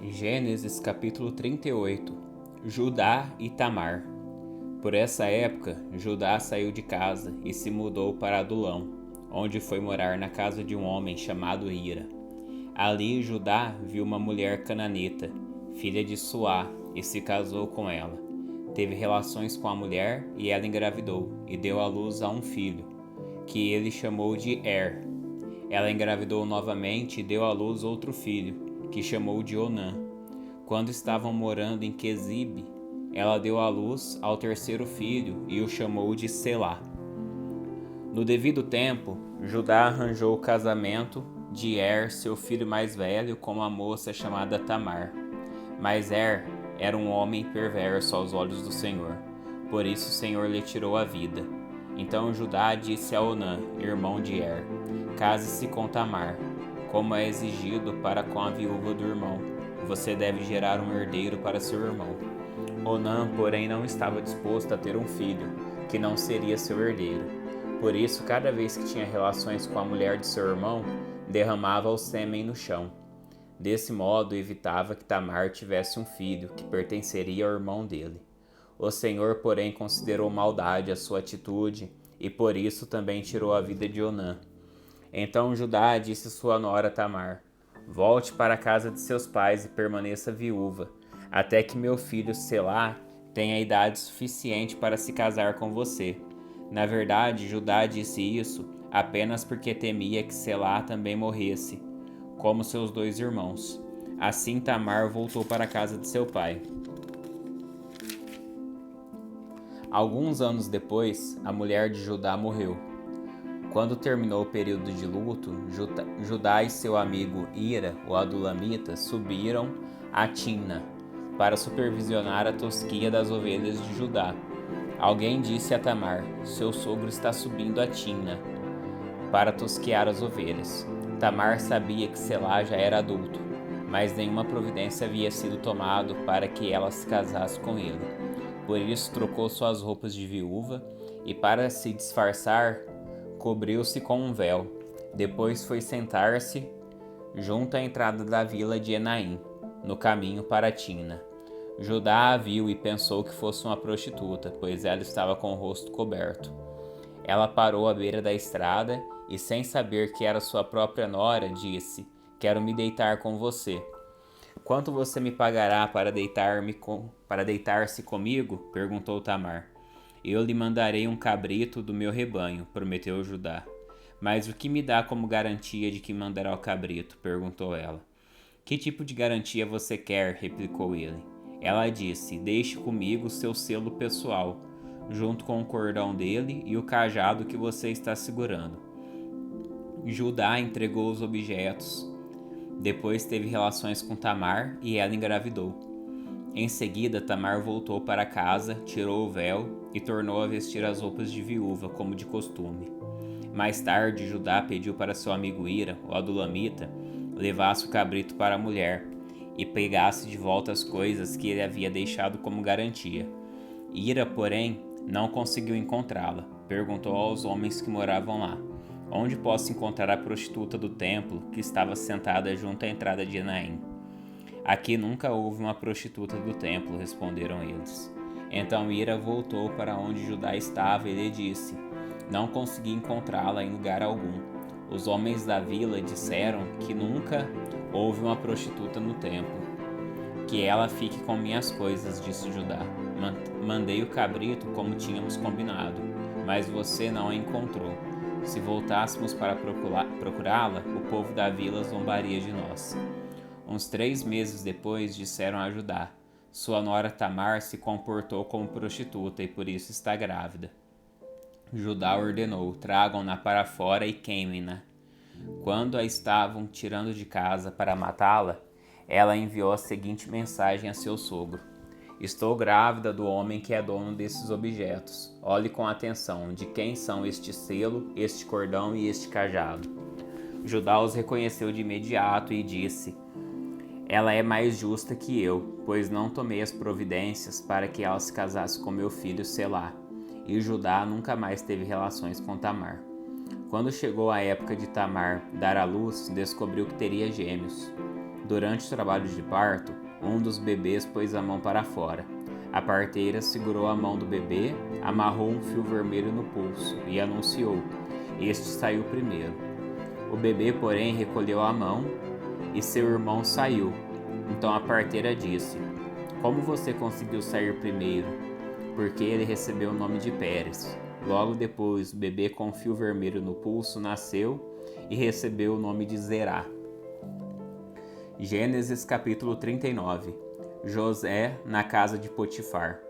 Gênesis capítulo 38. Judá e Tamar. Por essa época, Judá saiu de casa e se mudou para Adulão, onde foi morar na casa de um homem chamado Hira. Ali Judá viu uma mulher cananita, filha de Suá, e se casou com ela. Teve relações com a mulher e ela engravidou e deu à luz a um filho, que ele chamou de Ela engravidou novamente e deu à luz outro filho, que chamou de Onã. Quando estavam morando em Quezibe, ela deu à luz ao terceiro filho e o chamou de Selá. No devido tempo, Judá arranjou o casamento de seu filho mais velho, com uma moça chamada Tamar. Mas era um homem perverso aos olhos do Senhor, por isso o Senhor lhe tirou a vida. Então Judá disse a Onã, irmão de case-se com Tamar, como é exigido para com a viúva do irmão. Você deve gerar um herdeiro para seu irmão. Onã, porém, não estava disposto a ter um filho, que não seria seu herdeiro. Por isso, cada vez que tinha relações com a mulher de seu irmão, derramava o sêmen no chão. Desse modo, evitava que Tamar tivesse um filho, que pertenceria ao irmão dele. O Senhor, porém, considerou maldade a sua atitude, e por isso também tirou a vida de Onã. Então Judá disse sua nora Tamar: volte para a casa de seus pais e permaneça viúva, até que meu filho Selá tenha idade suficiente para se casar com você. Na verdade, Judá disse isso apenas porque temia que Selá também morresse, como seus dois irmãos. Assim Tamar voltou para a casa de seu pai. Alguns anos depois, a mulher de Judá morreu. Quando terminou o período de luto, Judá e seu amigo Hira, o Adulamita, subiram a Timna para supervisionar a tosquia das ovelhas de Judá. Alguém disse a Tamar: seu sogro está subindo a Timna para tosquear as ovelhas. Tamar sabia que Selá já era adulto, mas nenhuma providência havia sido tomada para que ela se casasse com ele. Por isso trocou suas roupas de viúva e, para se disfarçar, cobriu-se com um véu. Depois foi sentar-se junto à entrada da vila de Enaim, no caminho para Timna. Judá a viu e pensou que fosse uma prostituta, pois ela estava com o rosto coberto. Ela parou à beira da estrada e, sem saber que era sua própria nora, disse: quero me deitar com você. Quanto você me pagará para deitar-se comigo? Perguntou Tamar. Eu lhe mandarei um cabrito do meu rebanho, prometeu Judá. Mas o que me dá como garantia de que mandará o cabrito? Perguntou ela. Que tipo de garantia você quer? Replicou ele. Ela disse: deixe comigo seu selo pessoal, junto com o cordão dele e o cajado que você está segurando. Judá entregou os objetos. Depois teve relações com Tamar e ela engravidou. Em seguida, Tamar voltou para casa, tirou o véu e tornou a vestir as roupas de viúva, como de costume. Mais tarde, Judá pediu para seu amigo Hira, o Adulamita, levasse o cabrito para a mulher e pegasse de volta as coisas que ele havia deixado como garantia. Hira, porém, não conseguiu encontrá-la. Perguntou aos homens que moravam lá: onde posso encontrar a prostituta do templo que estava sentada junto à entrada de Enaim? Aqui nunca houve uma prostituta do templo, responderam eles. Então Hira voltou para onde Judá estava e lhe disse: não consegui encontrá-la em lugar algum. Os homens da vila disseram que nunca houve uma prostituta no templo. Que ela fique com minhas coisas, disse Judá. Mandei o cabrito como tínhamos combinado, mas você não a encontrou. Se voltássemos para procurá-la, o povo da vila zombaria de nós. Uns 3 meses depois, disseram a Judá: sua nora Tamar se comportou como prostituta e por isso está grávida. Judá ordenou: tragam-na para fora e queimem-na. Quando a estavam tirando de casa para matá-la, ela enviou a seguinte mensagem a seu sogro: estou grávida do homem que é dono desses objetos. Olhe com atenção de quem são este selo, este cordão e este cajado. Judá os reconheceu de imediato e disse: ela é mais justa que eu, pois não tomei as providências para que ela se casasse com meu filho Selá. E Judá nunca mais teve relações com Tamar. Quando chegou a época de Tamar dar à luz, descobriu que teria gêmeos. Durante o trabalho de parto, um dos bebês pôs a mão para fora. A parteira segurou a mão do bebê, amarrou um fio vermelho no pulso e anunciou: "Este saiu primeiro." O bebê, porém, recolheu a mão e seu irmão saiu. Então a parteira disse: "Como você conseguiu sair primeiro?" "Porque ele recebeu o nome de Pérez." Logo depois, o bebê com fio vermelho no pulso nasceu e recebeu o nome de Zerá. Gênesis capítulo 39. José na casa de Potifar.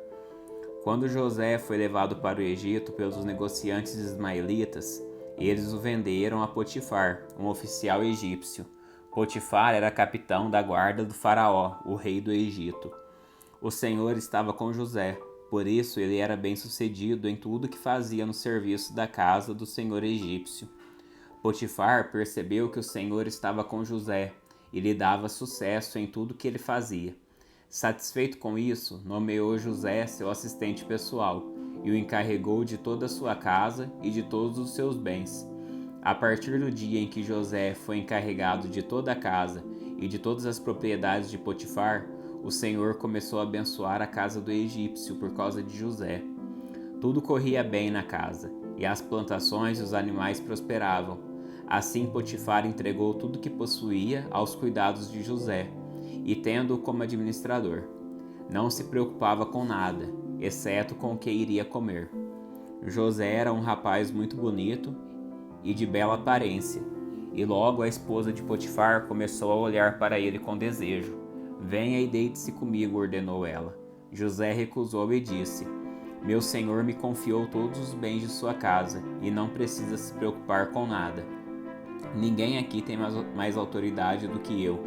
Quando José foi levado para o Egito pelos negociantes ismaelitas, eles o venderam a Potifar, um oficial egípcio. Potifar era capitão da guarda do faraó, o rei do Egito. O Senhor estava com José, por isso ele era bem-sucedido em tudo que fazia no serviço da casa do senhor egípcio. Potifar percebeu que o Senhor estava com José e lhe dava sucesso em tudo que ele fazia. Satisfeito com isso, nomeou José seu assistente pessoal e o encarregou de toda a sua casa e de todos os seus bens. A partir do dia em que José foi encarregado de toda a casa e de todas as propriedades de Potifar, o Senhor começou a abençoar a casa do egípcio por causa de José. Tudo corria bem na casa, e as plantações e os animais prosperavam. Assim Potifar entregou tudo que possuía aos cuidados de José, e tendo-o como administrador. Não se preocupava com nada, exceto com o que iria comer. José era um rapaz muito bonito e de bela aparência, e logo a esposa de Potifar começou a olhar para ele com desejo. "Venha e deite-se comigo", ordenou ela. José recusou e disse: "Meu senhor me confiou todos os bens de sua casa e não precisa se preocupar com nada. Ninguém aqui tem mais autoridade do que eu.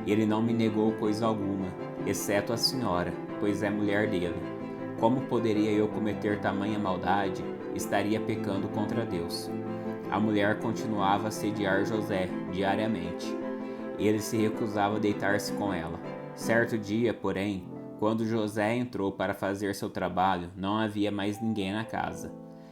Ele não me negou coisa alguma, exceto a senhora, pois é mulher dele. Como poderia eu cometer tamanha maldade? Estaria pecando contra Deus." A mulher continuava a assediar José diariamente. Ele se recusava a deitar-se com ela. Certo dia, porém, quando José entrou para fazer seu trabalho, não havia mais ninguém na casa.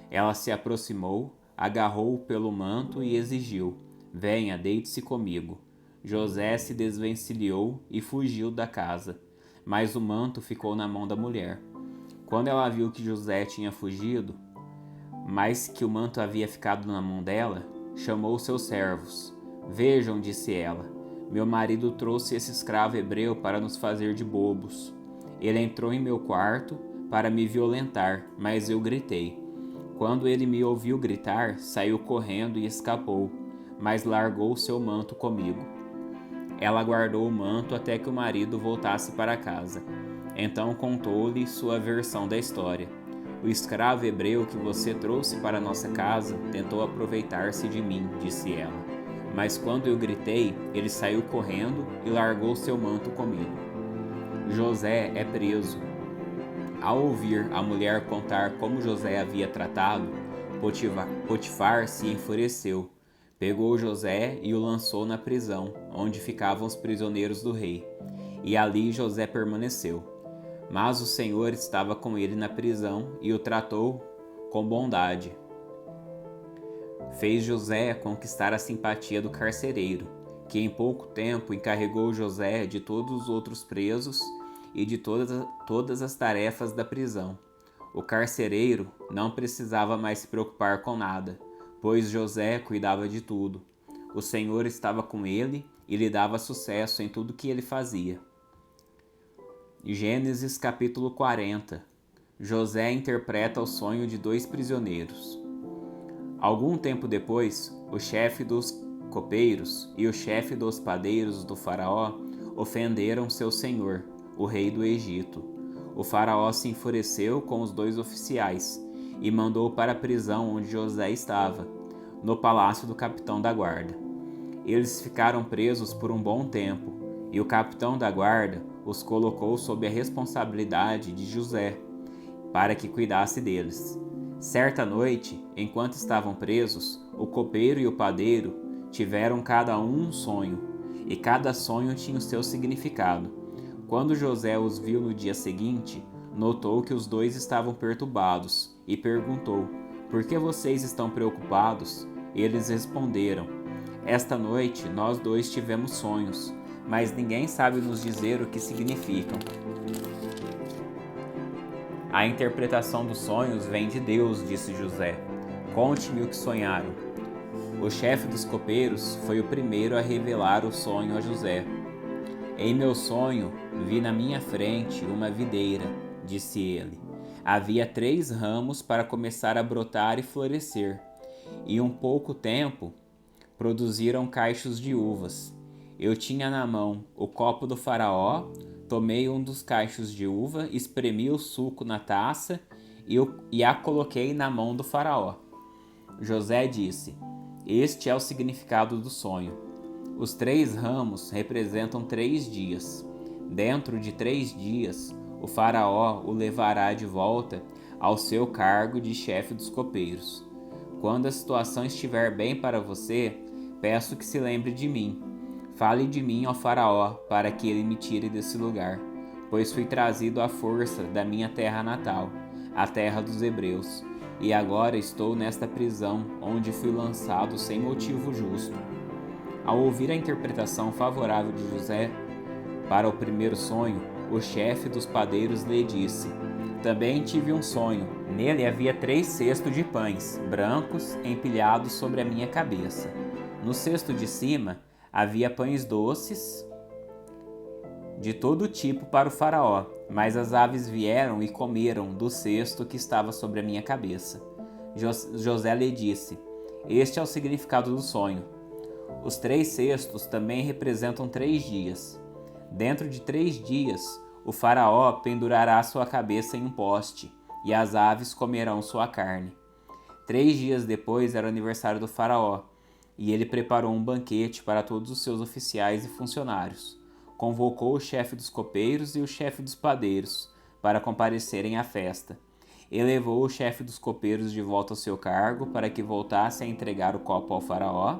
Ela se aproximou, agarrou-o pelo manto e exigiu: "Venha, deite-se comigo." José se desvencilhou e fugiu da casa, mas o manto ficou na mão da mulher. Quando ela viu que José tinha fugido, mas que o manto havia ficado na mão dela, chamou seus servos. "Vejam", disse ela, "meu marido trouxe esse escravo hebreu para nos fazer de bobos. Ele entrou em meu quarto para me violentar, mas eu gritei. Quando ele me ouviu gritar, saiu correndo e escapou, mas largou seu manto comigo." Ela guardou o manto até que o marido voltasse para casa. Então contou-lhe sua versão da história. "O escravo hebreu que você trouxe para nossa casa tentou aproveitar-se de mim", disse ela. "Mas quando eu gritei, ele saiu correndo e largou seu manto comigo." José é preso. Ao ouvir a mulher contar como José havia tratado, Potifar se enfureceu. Pegou José e o lançou na prisão, onde ficavam os prisioneiros do rei. E ali José permaneceu. Mas o Senhor estava com ele na prisão e o tratou com bondade. Fez José conquistar a simpatia do carcereiro, que em pouco tempo encarregou José de todos os outros presos e de todas as tarefas da prisão. O carcereiro não precisava mais se preocupar com nada, pois José cuidava de tudo. O Senhor estava com ele e lhe dava sucesso em tudo que ele fazia. Gênesis capítulo 40. José interpreta o sonho de 2 prisioneiros. Algum tempo depois, o chefe dos copeiros e o chefe dos padeiros do faraó ofenderam seu senhor, o rei do Egito. O faraó se enfureceu com os 2 oficiais e mandou para a prisão onde José estava, no palácio do capitão da guarda. Eles ficaram presos por um bom tempo, e o capitão da guarda os colocou sob a responsabilidade de José, para que cuidasse deles. Certa noite, enquanto estavam presos, o copeiro e o padeiro tiveram cada um sonho, e cada sonho tinha o seu significado. Quando José os viu no dia seguinte, notou que os 2 estavam perturbados e perguntou: "Por que vocês estão preocupados?" Eles responderam: "Esta noite nós 2 tivemos sonhos, mas ninguém sabe nos dizer o que significam. A interpretação dos sonhos vem de Deus, disse José. Conte-me o que sonharam. O chefe dos copeiros foi o primeiro a revelar o sonho a José. Em meu sonho, vi na minha frente uma videira, disse ele. Havia 3 ramos para começar a brotar e florescer, e em pouco tempo produziram cachos de uvas. Eu tinha na mão o copo do faraó, tomei um dos cachos de uva, espremi o suco na taça e a coloquei na mão do faraó. José disse: Este é o significado do sonho. Os 3 ramos representam 3 dias. Dentro de 3 dias, o faraó o levará de volta ao seu cargo de chefe dos copeiros. Quando a situação estiver bem para você, peço que se lembre de mim. Fale de mim ao faraó, para que ele me tire desse lugar, pois fui trazido à força da minha terra natal, a terra dos hebreus, e agora estou nesta prisão, onde fui lançado sem motivo justo. Ao ouvir a interpretação favorável de José para o primeiro sonho, o chefe dos padeiros lhe disse: Também tive um sonho. Nele havia 3 cestos de pães, brancos, empilhados sobre a minha cabeça. No cesto de cima havia pães doces de todo tipo para o faraó, mas as aves vieram e comeram do cesto que estava sobre a minha cabeça. José lhe disse: Este é o significado do sonho. Os 3 cestos também representam 3 dias. Dentro de 3 dias, o faraó pendurará sua cabeça em um poste, e as aves comerão sua carne. 3 dias depois era o aniversário do faraó, e ele preparou um banquete para todos os seus oficiais e funcionários. Convocou o chefe dos copeiros e o chefe dos padeiros para comparecerem à festa. Elevou o chefe dos copeiros de volta ao seu cargo para que voltasse a entregar o copo ao faraó.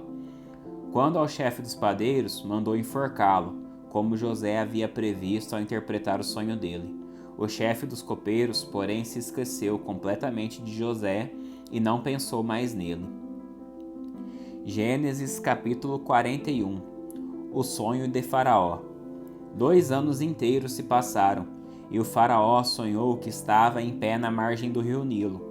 Quando ao chefe dos padeiros, mandou enforcá-lo, como José havia previsto ao interpretar o sonho dele. O chefe dos copeiros, porém, se esqueceu completamente de José e não pensou mais nele. Gênesis capítulo 41. O sonho de Faraó. 2 anos inteiros se passaram, e o faraó sonhou que estava em pé na margem do rio Nilo.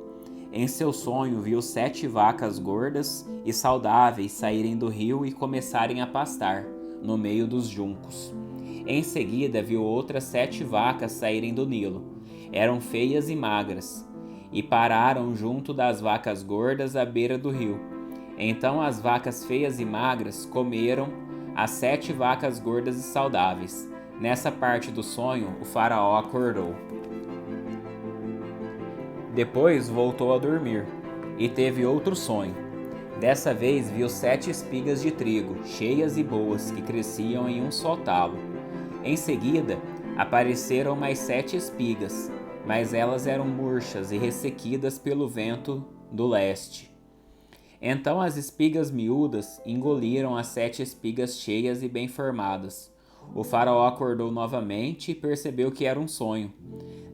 Em seu sonho viu 7 vacas gordas e saudáveis saírem do rio e começarem a pastar, no meio dos juncos. Em seguida viu outras 7 vacas saírem do Nilo. Eram feias e magras, e pararam junto das vacas gordas à beira do rio. Então as vacas feias e magras comeram as 7 vacas gordas e saudáveis. Nessa parte do sonho, o faraó acordou. Depois voltou a dormir, e teve outro sonho. Dessa vez viu 7 espigas de trigo, cheias e boas, que cresciam em um só talo. Em seguida, apareceram mais 7 espigas, mas elas eram murchas e ressequidas pelo vento do leste. Então as espigas miúdas engoliram as 7 espigas cheias e bem formadas. O faraó acordou novamente e percebeu que era um sonho.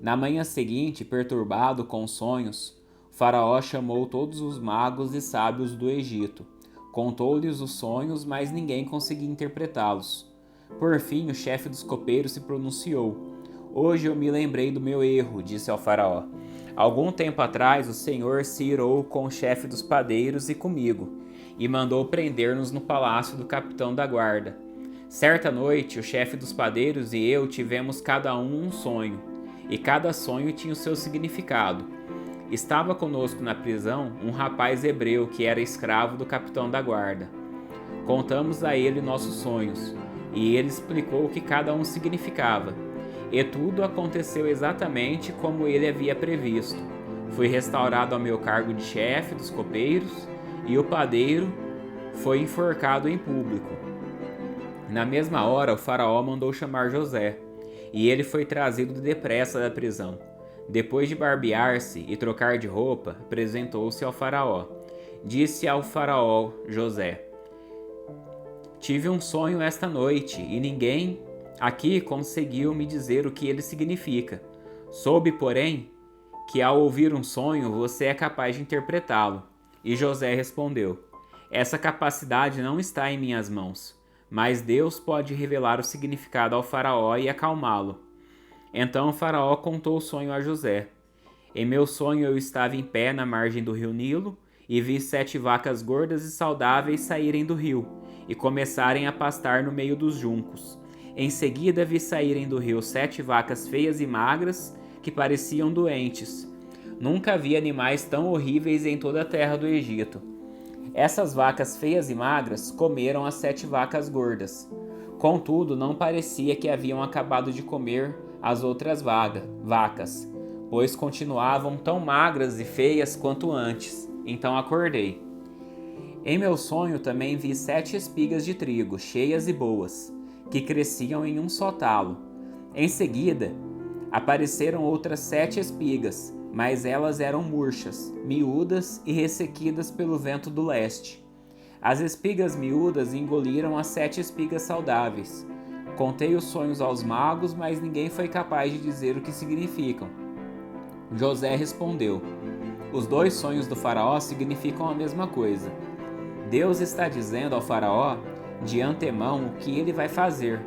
Na manhã seguinte, perturbado com os sonhos, o faraó chamou todos os magos e sábios do Egito. Contou-lhes os sonhos, mas ninguém conseguia interpretá-los. Por fim, o chefe dos copeiros se pronunciou. Hoje eu me lembrei do meu erro, disse ao faraó. Algum tempo atrás, o Senhor se irou com o chefe dos padeiros e comigo, e mandou prender-nos no palácio do capitão da guarda. Certa noite, o chefe dos padeiros e eu tivemos cada um sonho, e cada sonho tinha o seu significado. Estava conosco na prisão um rapaz hebreu que era escravo do capitão da guarda. Contamos a ele nossos sonhos, e ele explicou o que cada um significava. E tudo aconteceu exatamente como ele havia previsto. Fui restaurado ao meu cargo de chefe dos copeiros, e o padeiro foi enforcado em público. Na mesma hora, o faraó mandou chamar José, e ele foi trazido depressa da prisão. Depois de barbear-se e trocar de roupa, apresentou-se ao faraó. Disse ao faraó José: Tive um sonho esta noite, e ninguém aqui conseguiu me dizer o que ele significa. Soube, porém, que ao ouvir um sonho você é capaz de interpretá-lo. E José respondeu: Essa capacidade não está em minhas mãos. mas Deus pode revelar o significado ao faraó e acalmá-lo. Então o faraó contou o sonho a José. Em meu sonho eu estava em pé na margem do rio Nilo e vi 7 vacas gordas e saudáveis saírem do rio e começarem a pastar no meio dos juncos. Em seguida vi saírem do rio 7 vacas feias e magras que pareciam doentes. Nunca vi animais tão horríveis em toda a terra do Egito. Essas vacas feias e magras comeram as 7 vacas gordas. Contudo, não parecia que haviam acabado de comer as outras vacas, pois continuavam tão magras e feias quanto antes. Então acordei. Em meu sonho também vi 7 espigas de trigo, cheias e boas, que cresciam em um só talo. Em seguida, apareceram outras 7 espigas, mas elas eram murchas, miúdas e ressequidas pelo vento do leste. As espigas miúdas engoliram as 7 espigas saudáveis. Contei os sonhos aos magos, mas ninguém foi capaz de dizer o que significam. José respondeu: os 2 sonhos do faraó significam a mesma coisa. Deus está dizendo ao faraó de antemão o que ele vai fazer.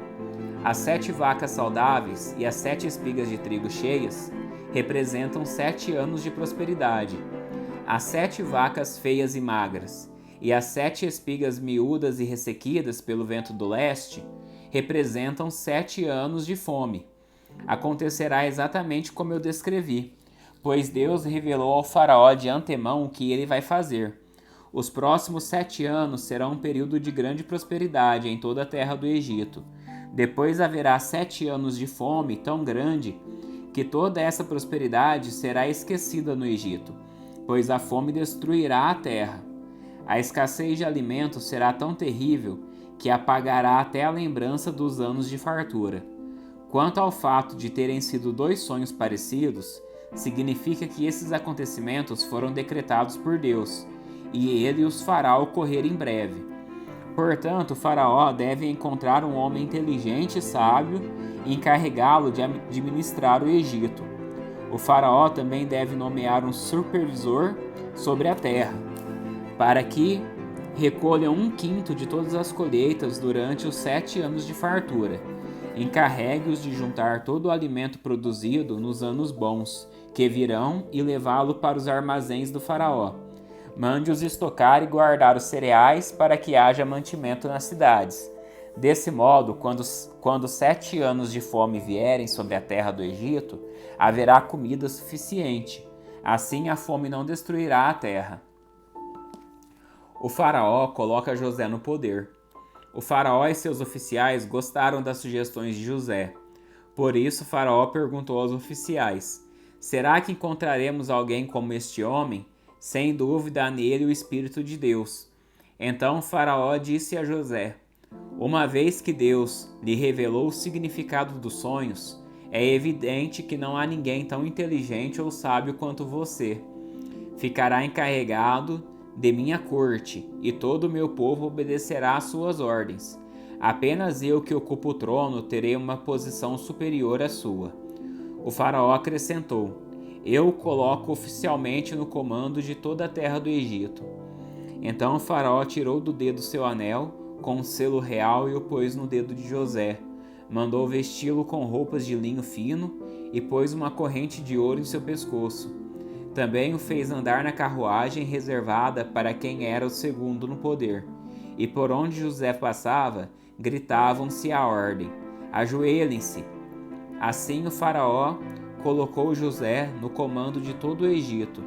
As 7 vacas saudáveis e as 7 espigas de trigo cheias representam 7 anos de prosperidade. As 7 vacas feias e magras e as 7 espigas miúdas e ressequidas pelo vento do leste representam 7 anos de fome. Acontecerá exatamente como eu descrevi, pois Deus revelou ao faraó de antemão o que ele vai fazer. Os próximos 7 anos serão um período de grande prosperidade em toda a terra do Egito. Depois haverá 7 anos de fome tão grande que toda essa prosperidade será esquecida no Egito, pois a fome destruirá a terra. A escassez de alimentos será tão terrível que apagará até a lembrança dos anos de fartura. Quanto ao fato de terem sido 2 sonhos parecidos, significa que esses acontecimentos foram decretados por Deus, e ele os fará ocorrer em breve. Portanto, o faraó deve encontrar um homem inteligente e sábio e encarregá-lo de administrar o Egito. O faraó também deve nomear um supervisor sobre a terra, para que recolha 1/5 de todas as colheitas durante os 7 anos de fartura. Encarregue-os de juntar todo o alimento produzido nos anos bons, que virão, e levá-lo para os armazéns do faraó. Mande-os estocar e guardar os cereais para que haja mantimento nas cidades. Desse modo, quando 7 anos de fome vierem sobre a terra do Egito, haverá comida suficiente. Assim a fome não destruirá a terra. O faraó coloca José no poder. O faraó e seus oficiais gostaram das sugestões de José. Por isso, o faraó perguntou aos oficiais: será que encontraremos alguém como este homem? Sem dúvida há nele o Espírito de Deus. Então o faraó disse a José: uma vez que Deus lhe revelou o significado dos sonhos, é evidente que não há ninguém tão inteligente ou sábio quanto você. Ficará encarregado de minha corte, e todo o meu povo obedecerá às suas ordens. Apenas eu, que ocupo o trono, terei uma posição superior à sua. O faraó acrescentou: eu o coloco oficialmente no comando de toda a terra do Egito. Então o faraó tirou do dedo seu anel com um selo real e o pôs no dedo de José. Mandou vesti-lo com roupas de linho fino e pôs uma corrente de ouro em seu pescoço. Também o fez andar na carruagem reservada para quem era o segundo no poder. E por onde José passava, gritavam-se a ordem: ajoelhem-se! Assim o faraó colocou José no comando de todo o Egito.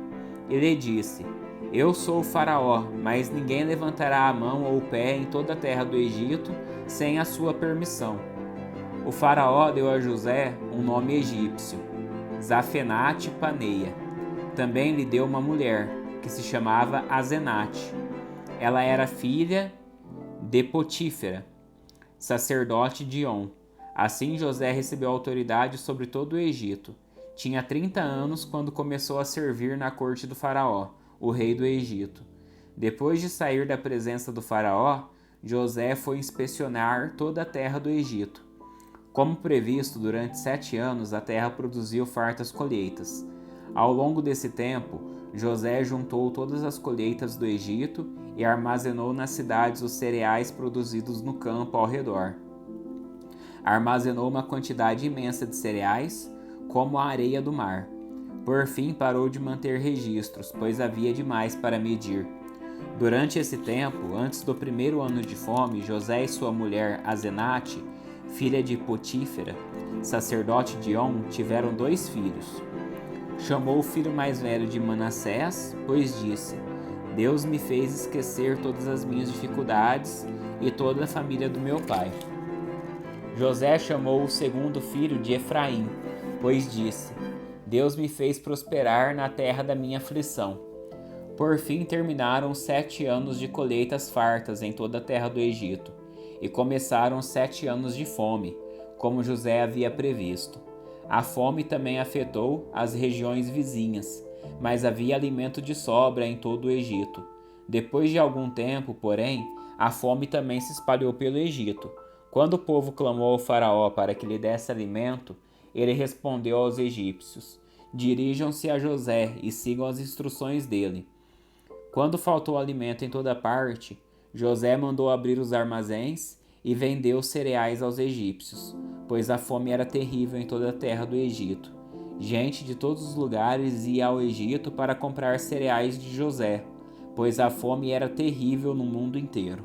Ele disse: eu sou o faraó, mas ninguém levantará a mão ou o pé em toda a terra do Egito sem a sua permissão. O faraó deu a José um nome egípcio, Zafenate-Paneia. Também lhe deu uma mulher, que se chamava Azenate. Ela era filha de Potífera, sacerdote de On. Assim José recebeu autoridade sobre todo o Egito. Tinha 30 anos quando começou a servir na corte do faraó, o rei do Egito. Depois de sair da presença do faraó, José foi inspecionar toda a terra do Egito. Como previsto, durante 7 anos a terra produziu fartas colheitas. Ao longo desse tempo, José juntou todas as colheitas do Egito e armazenou nas cidades os cereais produzidos no campo ao redor. Armazenou uma quantidade imensa de cereais, como a areia do mar. Por fim, parou de manter registros, pois havia demais para medir. Durante esse tempo, antes do primeiro ano de fome, José e sua mulher Asenate, filha de Potífera, sacerdote de On, tiveram 2 filhos. Chamou o filho mais velho de Manassés, pois disse: Deus me fez esquecer todas as minhas dificuldades e toda a família do meu pai. José chamou o segundo filho de Efraim, pois disse: Deus me fez prosperar na terra da minha aflição. Por fim terminaram 7 anos de colheitas fartas em toda a terra do Egito, e começaram 7 anos de fome, como José havia previsto. A fome também afetou as regiões vizinhas, mas havia alimento de sobra em todo o Egito. Depois de algum tempo, porém, a fome também se espalhou pelo Egito. Quando o povo clamou ao faraó para que lhe desse alimento, ele respondeu aos egípcios: Dirijam-se a José e sigam as instruções dele. Quando faltou alimento em toda parte, José mandou abrir os armazéns e vendeu os cereais aos egípcios, pois a fome era terrível em toda a terra do Egito. Gente de todos os lugares ia ao Egito para comprar cereais de José, pois a fome era terrível no mundo inteiro.